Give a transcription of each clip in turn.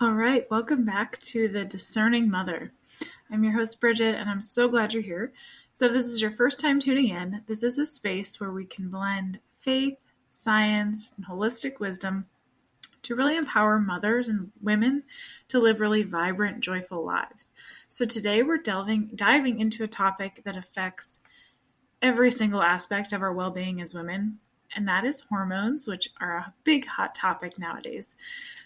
All right, welcome back to The Discerning Mother. I'm your host, Brigid, and I'm so glad you're here. So if this is your first time tuning in, this is a space where we can blend faith, science, and holistic wisdom to really empower mothers and women to live really vibrant, joyful lives. So today we're diving into a topic that affects every single aspect of our well-being as women, and that is hormones, which are a big hot topic nowadays.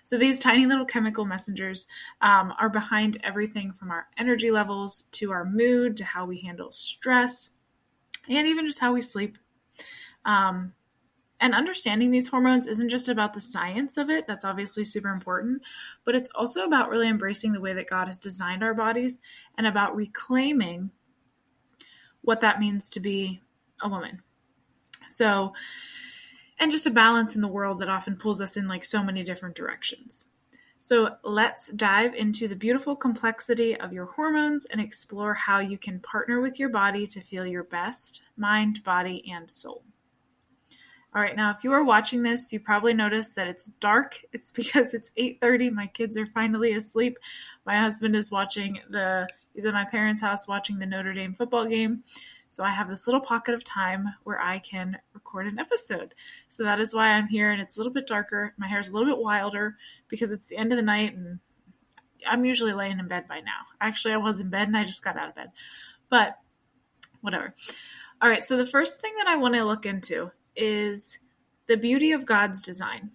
So these tiny little chemical messengers are behind everything from our energy levels to our mood to how we handle stress and even just how we sleep. And understanding these hormones isn't just about the science of it. That's obviously super important, but it's also about really embracing the way that God has designed our bodies and about reclaiming what that means to be a woman. So, and just a balance in the world that often pulls us in like so many different directions. So let's dive into the beautiful complexity of your hormones and explore how you can partner with your body to feel your best, mind, body, and soul. All right, now if you are watching this, you probably noticed that it's dark. It's because it's 8:30. My kids are finally asleep. My husband is he's at my parents' house watching the Notre Dame football game. So I have this little pocket of time where I can record an episode. So that is why I'm here, and it's a little bit darker. My hair is a little bit wilder because it's the end of the night, and I'm usually laying in bed by now. Actually, I was in bed, and I just got out of bed. But whatever. All right, so the first thing that I want to look into is the beauty of God's design.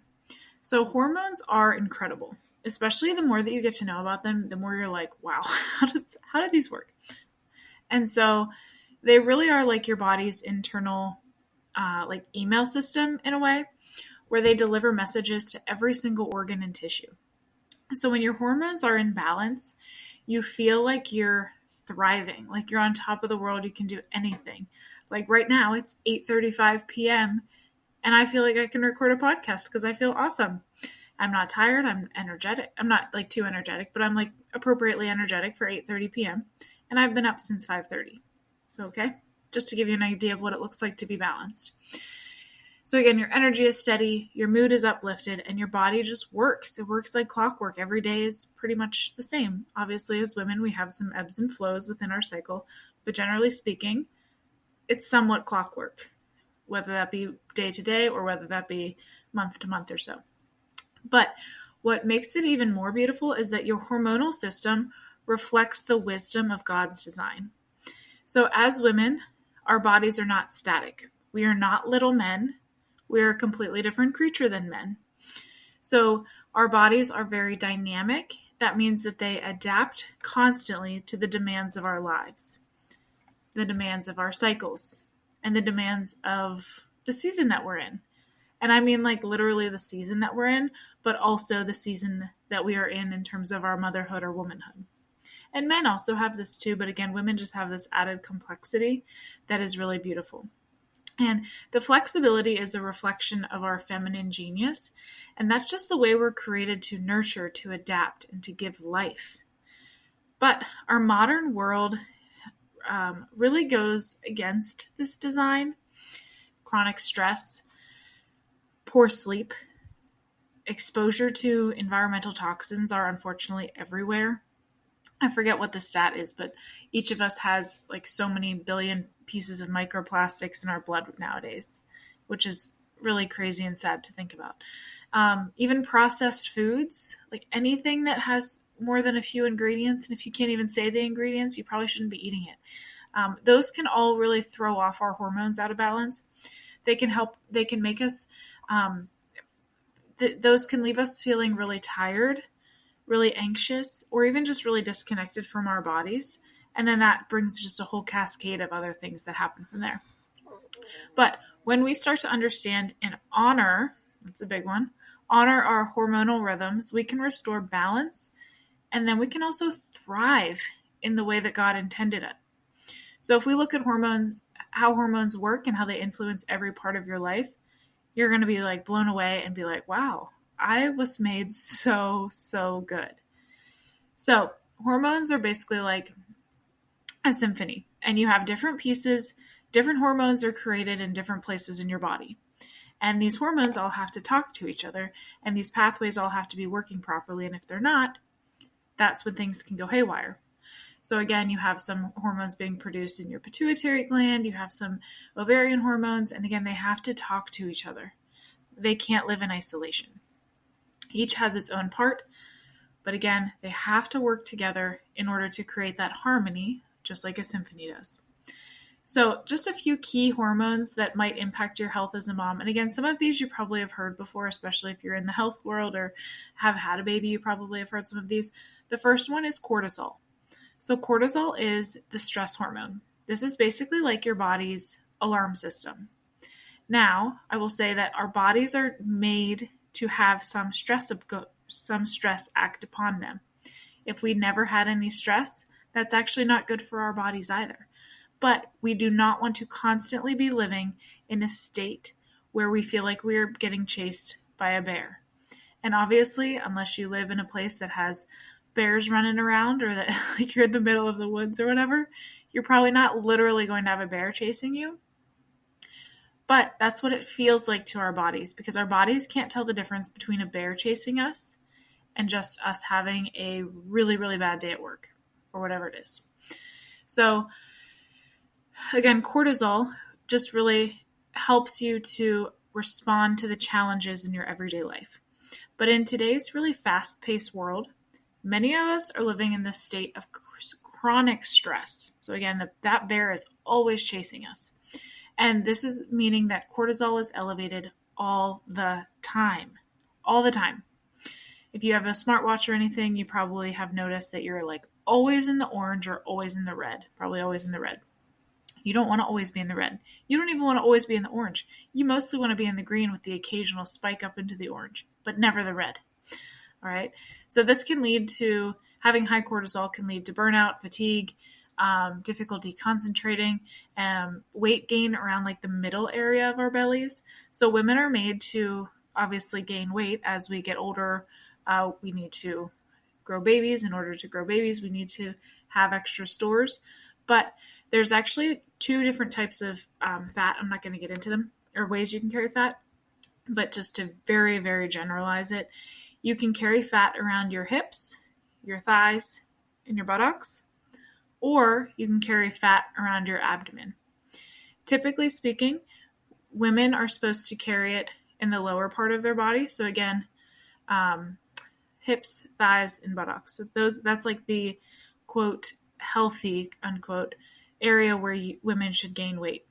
So hormones are incredible, especially the more that you get to know about them, the more you're like, wow, how do these work? And so they really are like your body's internal like email system in a way, where they deliver messages to every single organ and tissue. So when your hormones are in balance, you feel like you're thriving, like you're on top of the world. You can do anything. Like right now, it's 8:35 p.m. and I feel like I can record a podcast because I feel awesome. I'm not tired. I'm energetic. I'm not like too energetic, but I'm like appropriately energetic for 8:30 p.m. And I've been up since 5:30. So, okay, just to give you an idea of what it looks like to be balanced. So again, your energy is steady, your mood is uplifted, and your body just works. It works like clockwork. Every day is pretty much the same. Obviously, as women, we have some ebbs and flows within our cycle, but generally speaking, it's somewhat clockwork, whether that be day to day or whether that be month to month or so. But what makes it even more beautiful is that your hormonal system reflects the wisdom of God's design. So as women, our bodies are not static. We are not little men. We are a completely different creature than men. So our bodies are very dynamic. That means that they adapt constantly to the demands of our lives, the demands of our cycles, and the demands of the season that we're in. And I mean like literally the season that we're in, but also the season that we are in terms of our motherhood or womanhood. And men also have this too, but again, women just have this added complexity that is really beautiful. And the flexibility is a reflection of our feminine genius. And that's just the way we're created to nurture, to adapt, and to give life. But our modern world really goes against this design. Chronic stress, poor sleep, exposure to environmental toxins are unfortunately everywhere. I forget what the stat is, but each of us has like so many billion pieces of microplastics in our blood nowadays, which is really crazy and sad to think about. Even processed foods, like anything that has more than a few ingredients, and if you can't even say the ingredients, you probably shouldn't be eating it. Those can all really throw off our hormones out of balance. They can make us, those can leave us feeling really tired, really anxious, or even just really disconnected from our bodies. And then that brings just a whole cascade of other things that happen from there. But when we start to understand and honor, that's a big one, honor our hormonal rhythms, we can restore balance, and then we can also thrive in the way that God intended it. So if we look at hormones, how hormones work and how they influence every part of your life, you're going to be like blown away and be like, wow, I was made so good. So hormones are basically like a symphony, and you have different pieces. Different hormones are created in different places in your body. And these hormones all have to talk to each other, and these pathways all have to be working properly. And if they're not, that's when things can go haywire. So again, you have some hormones being produced in your pituitary gland, you have some ovarian hormones, and again, they have to talk to each other. They can't live in isolation. Each has its own part, but again, they have to work together in order to create that harmony, just like a symphony does. So just a few key hormones that might impact your health as a mom. And again, some of these you probably have heard before, especially if you're in the health world or have had a baby, you probably have heard some of these. The first one is cortisol. So cortisol is the stress hormone. This is basically like your body's alarm system. Now, I will say that our bodies are made to have some stress act upon them. If we never had any stress, that's actually not good for our bodies either. But we do not want to constantly be living in a state where we feel like we're getting chased by a bear. And obviously, unless you live in a place that has bears running around or that like you're in the middle of the woods or whatever, you're probably not literally going to have a bear chasing you. But that's what it feels like to our bodies, because our bodies can't tell the difference between a bear chasing us and just us having a really, really bad day at work or whatever it is. So again, cortisol just really helps you to respond to the challenges in your everyday life. But in today's really fast-paced world, many of us are living in this state of chronic stress. So again, that bear is always chasing us. And this is meaning that cortisol is elevated all the time. All the time. If you have a smartwatch or anything, you probably have noticed that you're like always in the orange or always in the red. Probably always in the red. You don't want to always be in the red. You don't even want to always be in the orange. You mostly want to be in the green with the occasional spike up into the orange, but never the red. All right. So this can lead to having high cortisol can lead to burnout, fatigue, difficulty concentrating, weight gain around like the middle area of our bellies. So women are made to obviously gain weight as we get older. We need to grow babies. In order to grow babies, we need to have extra stores. But there's actually two different types of fat. I'm not going to get into them, or ways you can carry fat, but just to very, very generalize it, you can carry fat around your hips, your thighs, and your buttocks, or you can carry fat around your abdomen. Typically speaking, women are supposed to carry it in the lower part of their body. So again, hips, thighs, and buttocks. So that's like the quote healthy unquote area where women should gain weight.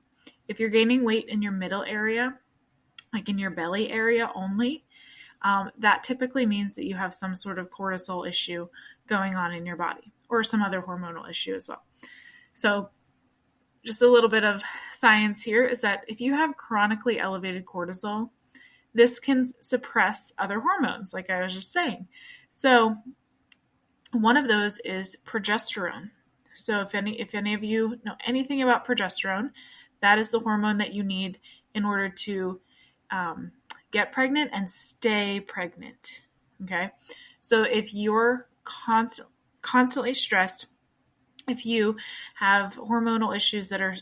If you're gaining weight in your middle area, like in your belly area only, that typically means that you have some sort of cortisol issue going on in your body, or some other hormonal issue as well. So just a little bit of science here is that if you have chronically elevated cortisol, this can suppress other hormones, like I was just saying. So one of those is progesterone. So if any of you know anything about progesterone, that is the hormone that you need in order to get pregnant and stay pregnant. Okay. So if you're constantly stressed, if you have hormonal issues that are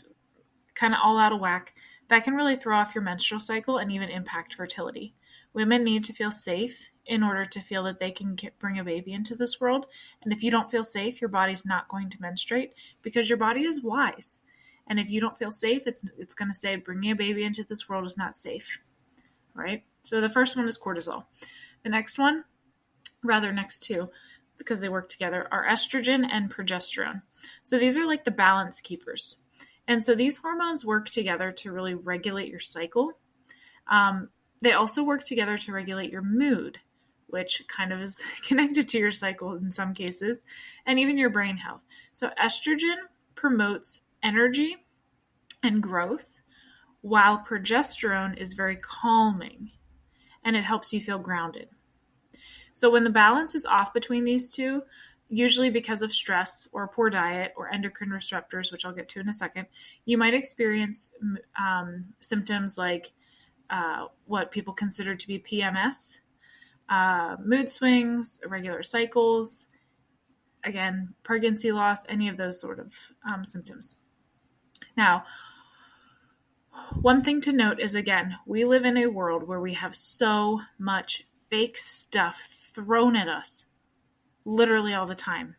kind of all out of whack, that can really throw off your menstrual cycle and even impact fertility. Women need to feel safe in order to feel that they can bring a baby into this world. And if you don't feel safe, your body's not going to menstruate, because your body is wise. And if you don't feel safe, it's going to say bringing a baby into this world is not safe. Right? So the first one is cortisol. The next two, because they work together, are estrogen and progesterone. So these are like the balance keepers. And so these hormones work together to really regulate your cycle. They also work together to regulate your mood, which kind of is connected to your cycle in some cases, and even your brain health. So estrogen promotes energy and growth, while progesterone is very calming, and it helps you feel grounded. So when the balance is off between these two, usually because of stress or poor diet or endocrine disruptors, which I'll get to in a second, you might experience symptoms like what people consider to be PMS, mood swings, irregular cycles, again, pregnancy loss, any of those sort of symptoms. Now, One thing to note is, again, we live in a world where we have so much fake stuff thrown at us literally all the time.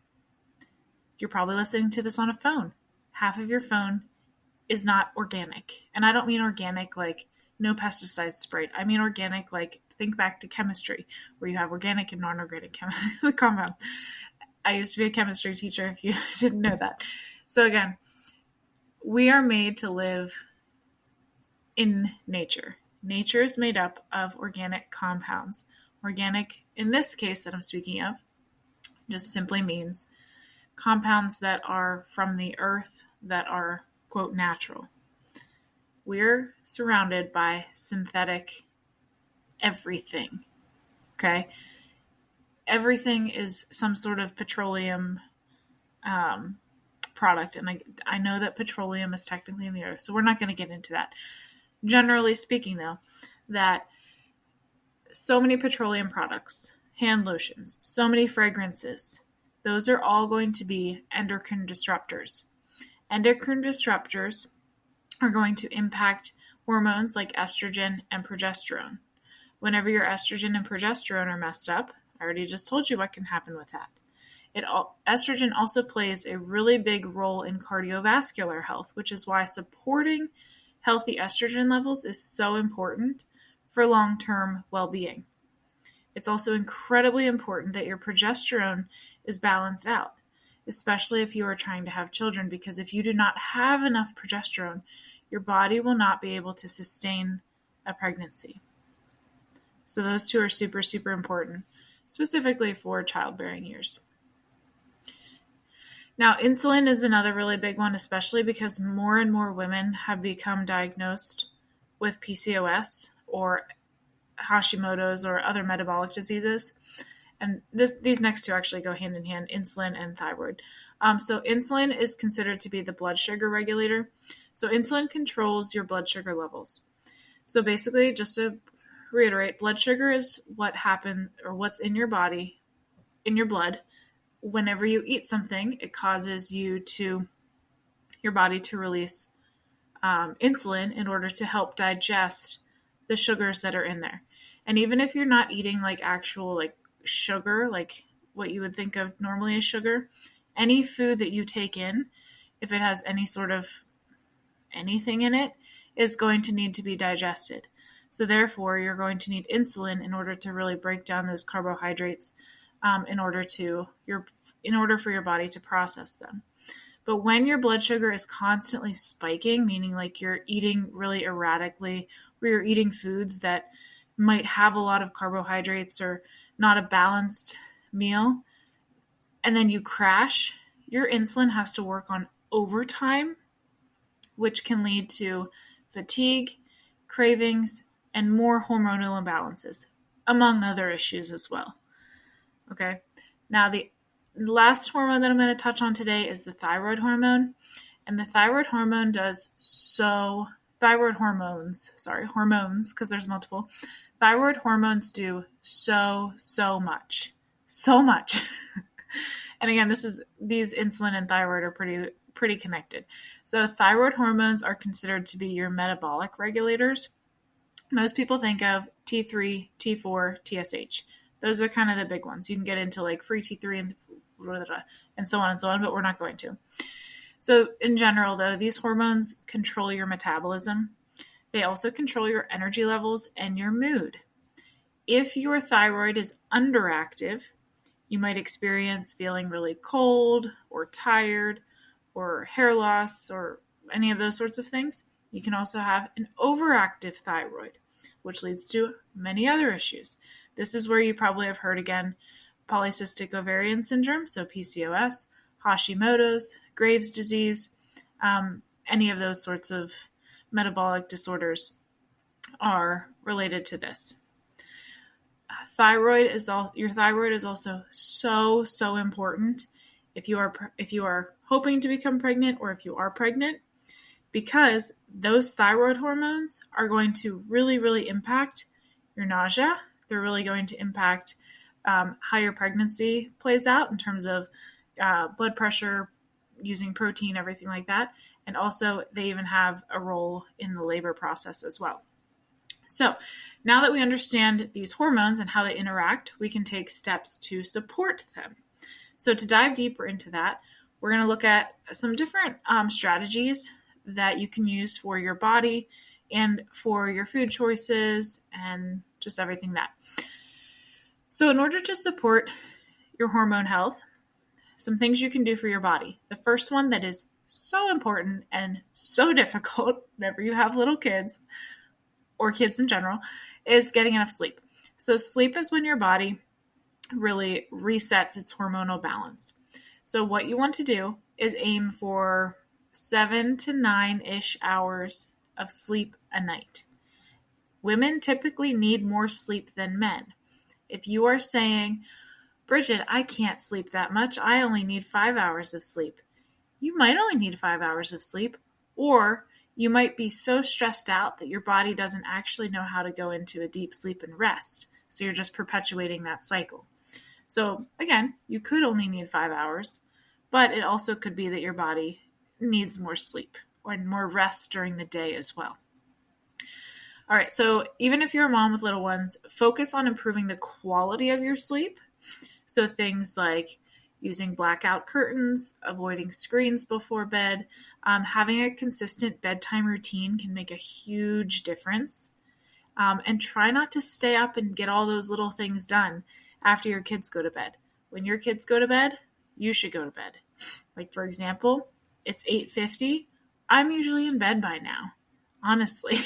You're probably listening to this on a phone. Half of your phone is not organic. And I don't mean organic like no pesticides sprayed. I mean organic like think back to chemistry, where you have organic and non-organic compounds. I used to be a chemistry teacher, if you didn't know that. So again, we are made to live in nature. Nature is made up of organic compounds. Organic, in this case that I'm speaking of, just simply means compounds that are from the earth that are, quote, natural. We're surrounded by synthetic everything, okay? Everything is some sort of petroleum product, and I know that petroleum is technically in the earth, so we're not going to get into that. Generally speaking, though, that so many petroleum products, hand lotions, so many fragrances, those are all going to be endocrine disruptors. Endocrine disruptors are going to impact hormones like estrogen and progesterone. Whenever your estrogen and progesterone are messed up, I already just told you what can happen with that. Estrogen also plays a really big role in cardiovascular health, which is why supporting healthy estrogen levels is so important for long-term well-being. It's also incredibly important that your progesterone is balanced out, especially if you are trying to have children, because if you do not have enough progesterone, your body will not be able to sustain a pregnancy. So those two are super, super important, specifically for childbearing years. Now, insulin is another really big one, especially because more and more women have become diagnosed with PCOS or Hashimoto's or other metabolic diseases. And these next two actually go hand in hand, insulin and thyroid. So insulin is considered to be the blood sugar regulator. So insulin controls your blood sugar levels. So basically, just to reiterate, blood sugar is what happens or what's in your body, in your blood. Whenever you eat something, it causes your body to release insulin in order to help digest the sugars that are in there. And even if you're not eating like actual like sugar, like what you would think of normally as sugar, any food that you take in, if it has any sort of anything in it, is going to need to be digested. So therefore, you're going to need insulin in order to really break down those carbohydrates in order for your body to process them. But when your blood sugar is constantly spiking, meaning like you're eating really erratically, or you're eating foods that might have a lot of carbohydrates or not a balanced meal, and then you crash, your insulin has to work on overtime, which can lead to fatigue, cravings, and more hormonal imbalances, among other issues as well. Okay, now the last hormone that I'm going to touch on today is the thyroid hormone. And the thyroid hormone hormones, because there's multiple. Thyroid hormones do so much. And again, these insulin and thyroid are pretty connected. So thyroid hormones are considered to be your metabolic regulators. Most people think of T3, T4, TSH. Those are kind of the big ones. You can get into like free T3 and so on, but we're not going to. So in general, though, these hormones control your metabolism. They also control your energy levels and your mood. If your thyroid is underactive, you might experience feeling really cold or tired or hair loss or any of those sorts of things. You can also have an overactive thyroid, which leads to many other issues. This is where you probably have heard again, polycystic ovarian syndrome, so PCOS, Hashimoto's, Graves' disease, any of those sorts of metabolic disorders are related to this. Your thyroid is also so important if you are hoping to become pregnant or if you are pregnant, because those thyroid hormones are going to really impact your nausea. They're really going to impact how your pregnancy plays out in terms of blood pressure, using protein, everything like that. And also they even have a role in the labor process as well. So now that we understand these hormones and how they interact, we can take steps to support them. So to dive deeper into that, we're going to look at some different strategies that you can use for your body and for your food choices and just everything that. So in order to support your hormone health, some things you can do for your body. The first one that is so important and so difficult whenever you have little kids or kids in general is getting enough sleep. So sleep is when your body really resets its hormonal balance. So what you want to do is aim for 7 to 9-ish hours of sleep a night. Women typically need more sleep than men. If you are saying, Brigid, I can't sleep that much, I only need 5 hours of sleep, you might only need 5 hours of sleep, or you might be so stressed out that your body doesn't actually know how to go into a deep sleep and rest. So you're just perpetuating that cycle. So again, you could only need 5 hours, but it also could be that your body needs more sleep or more rest during the day as well. All right, so even if you're a mom with little ones, focus on improving the quality of your sleep. So things like using blackout curtains, avoiding screens before bed, having a consistent bedtime routine can make a huge difference. And try not to stay up and get all those little things done after your kids go to bed. When your kids go to bed, you should go to bed. Like, for example, it's 8:50. I'm usually in bed by now, honestly.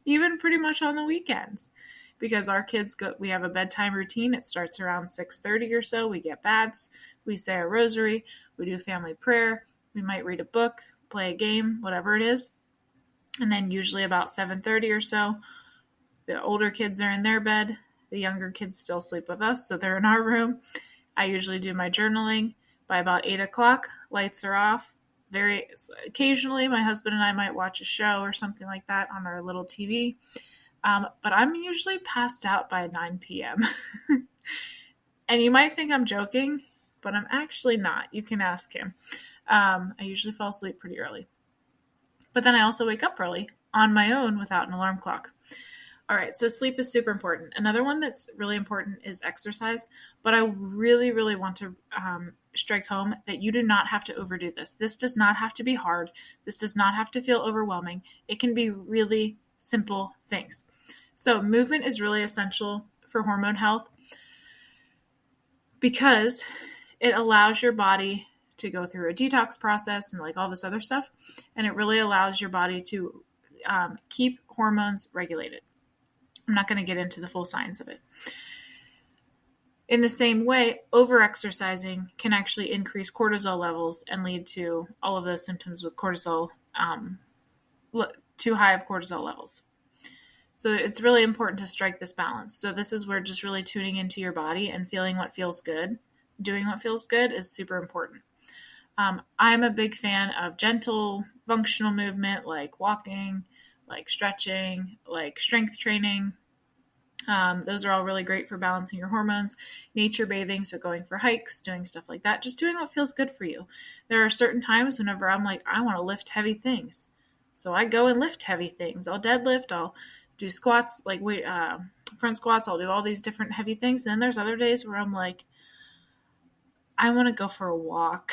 Even pretty much on the weekends. Because our kids we have a bedtime routine. It starts around 6:30 or so. We get baths, we say a rosary, we do family prayer, we might read a book, play a game, whatever it is. And then usually about 7:30 or so, the older kids are in their bed. The younger kids still sleep with us, so they're in our room. I usually do my journaling. By about 8 o'clock, lights are off. Very occasionally, my husband and I might watch a show or something like that on our little TV. But I'm usually passed out by 9 p.m. And you might think I'm joking, but I'm actually not. You can ask him. I usually fall asleep pretty early. But then I also wake up early on my own without an alarm clock. All right, so sleep is super important. Another one that's really important is exercise, but I really, really want to strike home that you do not have to overdo this. This does not have to be hard. This does not have to feel overwhelming. It can be really simple things. So movement is really essential for hormone health because it allows your body to go through a detox process and like all this other stuff, and it really allows your body to keep hormones regulated. I'm not going to get into the full science of it. In the same way, over-exercising can actually increase cortisol levels and lead to all of those symptoms with cortisol, too high of cortisol levels. So it's really important to strike this balance. So this is where just really tuning into your body and feeling what feels good, doing what feels good is super important. I'm a big fan of gentle, functional movement like walking, like stretching, like strength training. Those are all really great for balancing your hormones. Nature bathing, so going for hikes, doing stuff like that, just doing what feels good for you. There are certain times whenever I'm like, I want to lift heavy things. So I go and lift heavy things. I'll deadlift, I'll do squats, like front squats, I'll do all these different heavy things. And then there's other days where I'm like, I want to go for a walk.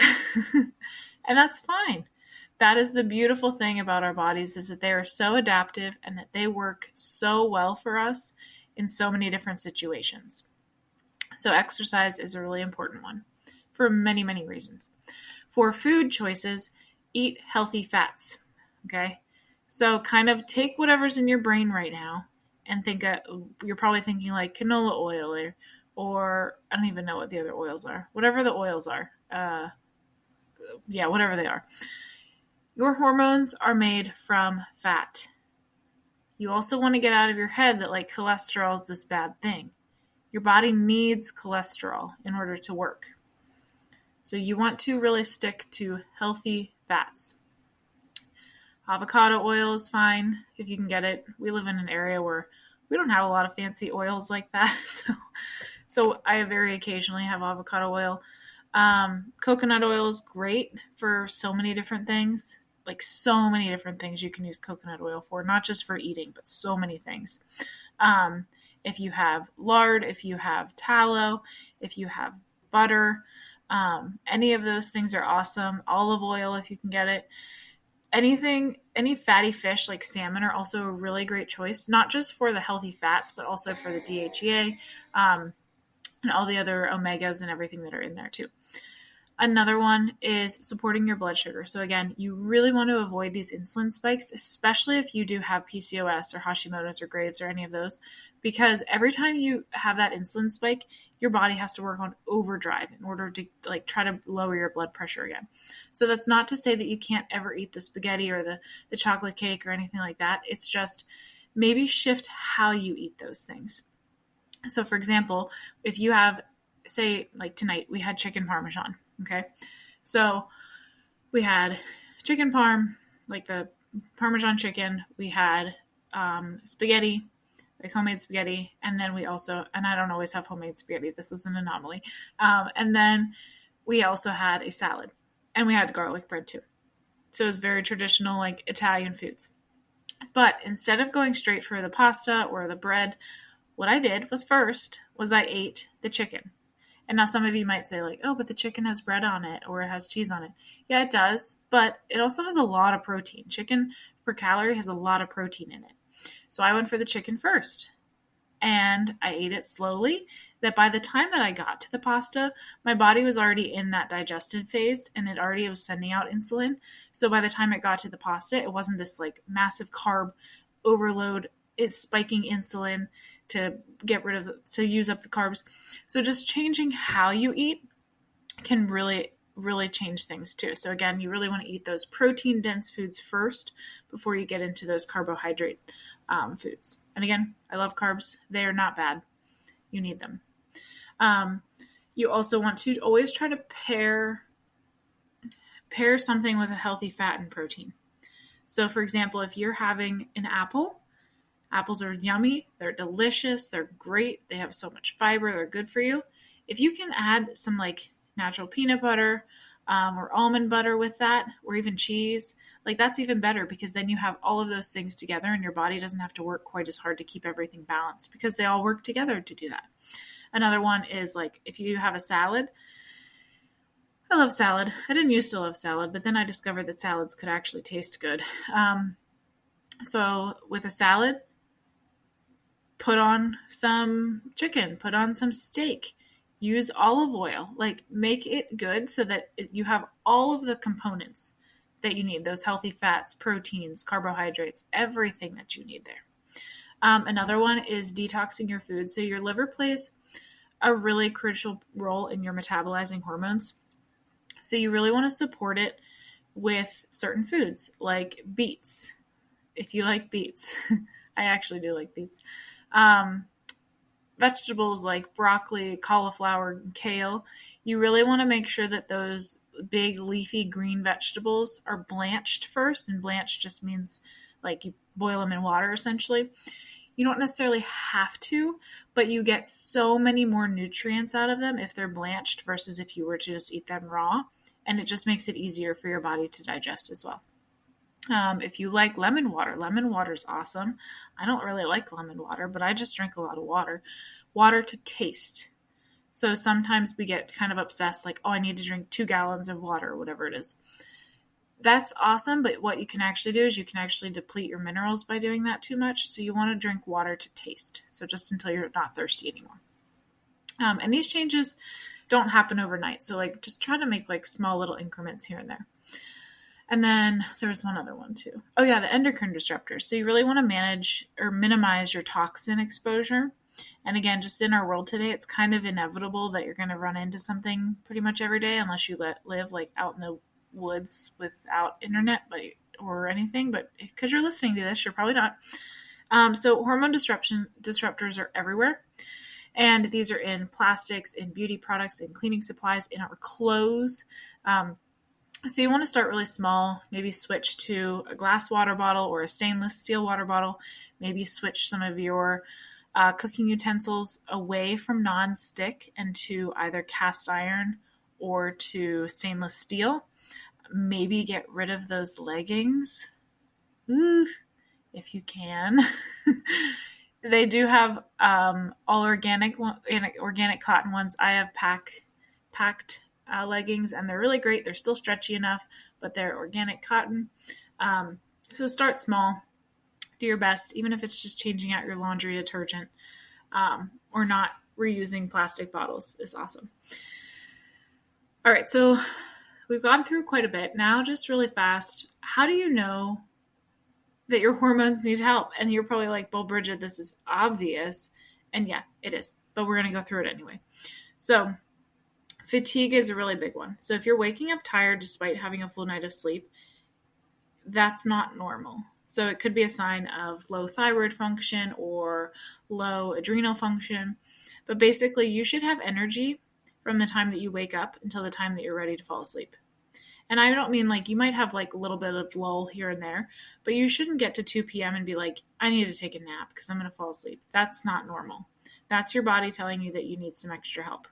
And that's fine. That is the beautiful thing about our bodies, is that they are so adaptive and that they work so well for us in so many different situations. So exercise is a really important one for many, many reasons. For food choices, eat healthy fats. Okay. So kind of take whatever's in your brain right now and think, you're probably thinking like canola oil or I don't even know what the other oils are. Whatever the oils are. Whatever they are. Your hormones are made from fat. You also want to get out of your head that like cholesterol is this bad thing. Your body needs cholesterol in order to work. So you want to really stick to healthy fats. Avocado oil is fine if you can get it. We live in an area where we don't have a lot of fancy oils like that. So I very occasionally have avocado oil. Coconut oil is great for so many different things. like so many different things you can use coconut oil for, not just for eating, but so many things. If you have lard, if you have tallow, if you have butter, any of those things are awesome. Olive oil, if you can get it. Any fatty fish like salmon are also a really great choice, not just for the healthy fats, but also for the DHEA, and all the other omegas and everything that are in there too. Another one is supporting your blood sugar. So again, you really want to avoid these insulin spikes, especially if you do have PCOS or Hashimoto's or Graves or any of those, because every time you have that insulin spike, your body has to work on overdrive in order to like try to lower your blood pressure again. So that's not to say that you can't ever eat the spaghetti or the chocolate cake or anything like that. It's just maybe shift how you eat those things. So for example, if you have, say like tonight, we had chicken Parmesan. Okay. So we had chicken parm, like the Parmesan chicken. We had spaghetti, like homemade spaghetti. And then we also, and I don't always have homemade spaghetti. This was an anomaly. And then we also had a salad, and we had garlic bread too. So it was very traditional, like Italian foods. But instead of going straight for the pasta or the bread, what I did was I ate the chicken. And now some of you might say like, oh, but the chicken has bread on it or it has cheese on it. Yeah, it does. But it also has a lot of protein. Chicken per calorie has a lot of protein in it. So I went for the chicken first. And I ate it slowly, that by the time that I got to the pasta, my body was already in that digestive phase and it already was sending out insulin. So by the time it got to the pasta, it wasn't this like massive carb overload. It's spiking insulin to use up the carbs. So just changing how you eat can really, really change things too. So again, you really want to eat those protein dense foods first before you get into those carbohydrate foods. And again, I love carbs. They are not bad. You need them. You also want to always try to pair something with a healthy fat and protein. So for example, if you're having an apple, apples are yummy. They're delicious. They're great. They have so much fiber. They're good for you. If you can add some like natural peanut butter or almond butter with that, or even cheese, like that's even better, because then you have all of those things together and your body doesn't have to work quite as hard to keep everything balanced, because they all work together to do that. Another one is like if you have a salad. I love salad. I didn't used to love salad, but then I discovered that salads could actually taste good. So with a salad, put on some chicken, put on some steak, use olive oil, like make it good so that you have all of the components that you need, those healthy fats, proteins, carbohydrates, everything that you need there. Another one is detoxing your food. So your liver plays a really crucial role in your metabolizing hormones. So you really want to support it with certain foods like beets. If you like beets, I actually do like beets. Vegetables like broccoli, cauliflower, and kale, you really want to make sure that those big leafy green vegetables are blanched first. And blanched just means like you boil them in water essentially. You don't necessarily have to, but you get so many more nutrients out of them if they're blanched versus if you were to just eat them raw. And it just makes it easier for your body to digest as well. If you like lemon water is awesome. I don't really like lemon water, but I just drink a lot of water. Water to taste. So sometimes we get kind of obsessed, like, oh, I need to drink 2 gallons of water or whatever it is. That's awesome, but what you can actually do is you can actually deplete your minerals by doing that too much. So you want to drink water to taste. So just until you're not thirsty anymore. And these changes don't happen overnight. So like just try to make like small little increments here and there. And then there was one other one too. Oh yeah, the endocrine disruptors. So you really want to manage or minimize your toxin exposure. And again, just in our world today, it's kind of inevitable that you're going to run into something pretty much every day, unless you live like out in the woods without internet or anything. But because you're listening to this, you're probably not. So hormone disruptors are everywhere. And these are in plastics, in beauty products, in cleaning supplies, in our clothes. So you want to start really small, maybe switch to a glass water bottle or a stainless steel water bottle. Maybe switch some of your cooking utensils away from non-stick and to either cast iron or to stainless steel. maybe get rid of those leggings. Ooh, if you can. They do have all organic cotton ones. I have packed leggings, and they're really great. They're still stretchy enough, but they're organic cotton. So start small. Do your best, even if it's just changing out your laundry detergent or not reusing plastic bottles is awesome. All right, so we've gone through quite a bit. Now, just really fast, how do you know that your hormones need help? And you're probably like, well, Brigid, this is obvious. And yeah, it is. But we're going to go through it anyway. So fatigue is a really big one. So if you're waking up tired despite having a full night of sleep, that's not normal. So it could be a sign of low thyroid function or low adrenal function. But basically, you should have energy from the time that you wake up until the time that you're ready to fall asleep. And I don't mean like you might have like a little bit of lull here and there, but you shouldn't get to 2 p.m. and be like, I need to take a nap because I'm going to fall asleep. That's not normal. That's your body telling you that you need some extra help.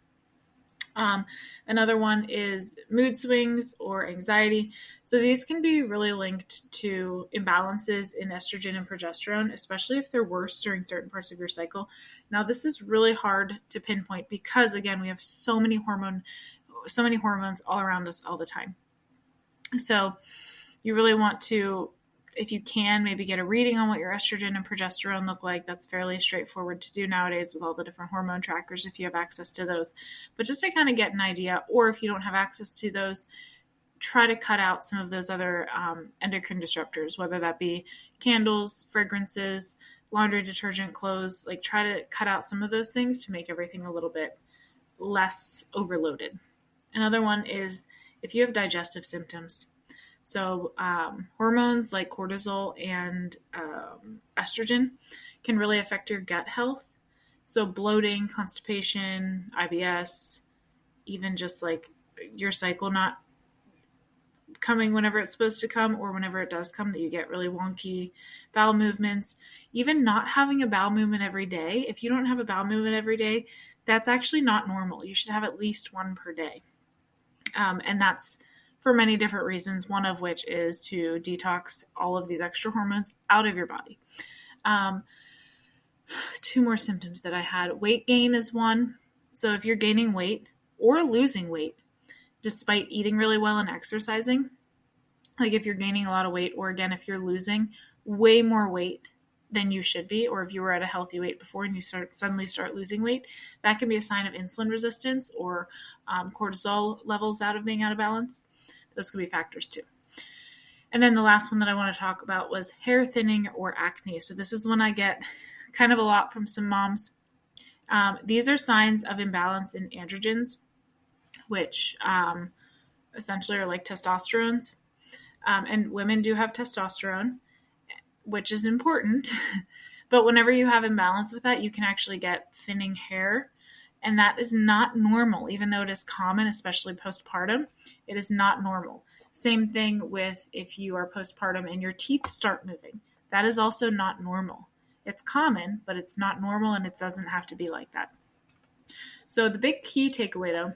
Another one is mood swings or anxiety. So these can be really linked to imbalances in estrogen and progesterone, especially if they're worse during certain parts of your cycle. Now, this is really hard to pinpoint because, again, we have so many hormones all around us all the time. So you really want to, if you can, maybe get a reading on what your estrogen and progesterone look like. That's fairly straightforward to do nowadays with all the different hormone trackers if you have access to those. But just to kind of get an idea, or if you don't have access to those, try to cut out some of those other endocrine disruptors, whether that be candles, fragrances, laundry detergent, clothes. Like try to cut out some of those things to make everything a little bit less overloaded. Another one is if you have digestive symptoms. So hormones like cortisol and estrogen can really affect your gut health. So bloating, constipation, IBS, even just like your cycle not coming whenever it's supposed to come or whenever it does come, that you get really wonky bowel movements. Even not having a bowel movement every day. If you don't have a bowel movement every day, that's actually not normal. You should have at least one per day. And that's for many different reasons, one of which is to detox all of these extra hormones out of your body. 2 more symptoms that I had. Weight gain is one. So if you're gaining weight or losing weight, despite eating really well and exercising, like if you're gaining a lot of weight, or again, if you're losing way more weight than you should be, or if you were at a healthy weight before and you suddenly start losing weight, that can be a sign of insulin resistance or cortisol levels being out of balance. Those could be factors too. And then the last one that I want to talk about was hair thinning or acne. So this is one I get kind of a lot from some moms. These are signs of imbalance in androgens, which essentially are like testosterones. And women do have testosterone, which is important. But whenever you have imbalance with that, you can actually get thinning hair. And that is not normal, even though it is common, especially postpartum. It is not normal. Same thing with if you are postpartum and your teeth start moving. That is also not normal. It's common, but it's not normal, and it doesn't have to be like that. So the big key takeaway, though,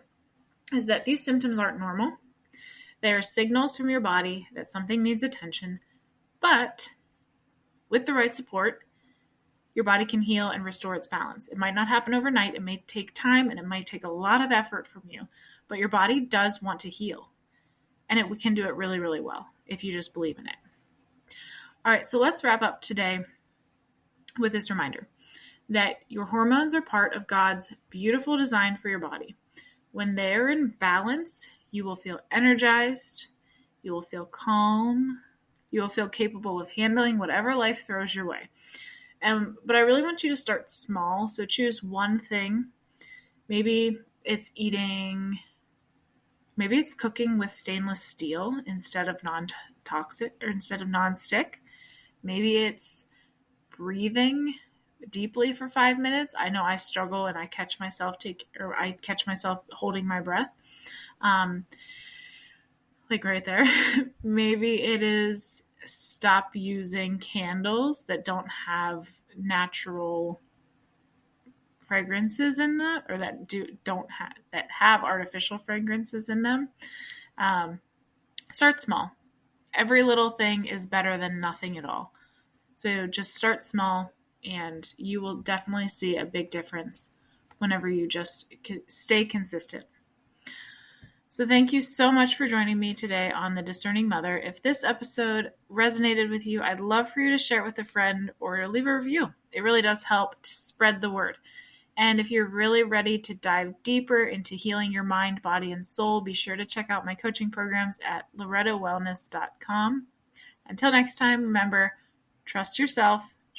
is that these symptoms aren't normal. They are signals from your body that something needs attention, but with the right support, your body can heal and restore its balance. It might not happen overnight. It may take time and it might take a lot of effort from you, but your body does want to heal, and it can do it really, really well if you just believe in it. All right, so let's wrap up today with this reminder that your hormones are part of God's beautiful design for your body. When they're in balance, you will feel energized, you will feel calm, you will feel capable of handling whatever life throws your way. But I really want you to start small. So choose one thing. Maybe it's cooking with stainless steel instead of non-toxic or instead of non-stick. Maybe it's breathing deeply for 5 minutes. I know I struggle and I catch myself holding my breath. Like right there. Maybe it is stop using candles that don't have natural fragrances in them, or that have artificial fragrances in them. Start small. Every little thing is better than nothing at all. So just start small, and you will definitely see a big difference whenever you just stay consistent. So thank you so much for joining me today on The Discerning Mother. If this episode resonated with you, I'd love for you to share it with a friend or leave a review. It really does help to spread the word. And if you're really ready to dive deeper into healing your mind, body, and soul, be sure to check out my coaching programs at lorettawellness.com. Until next time, remember, trust yourself,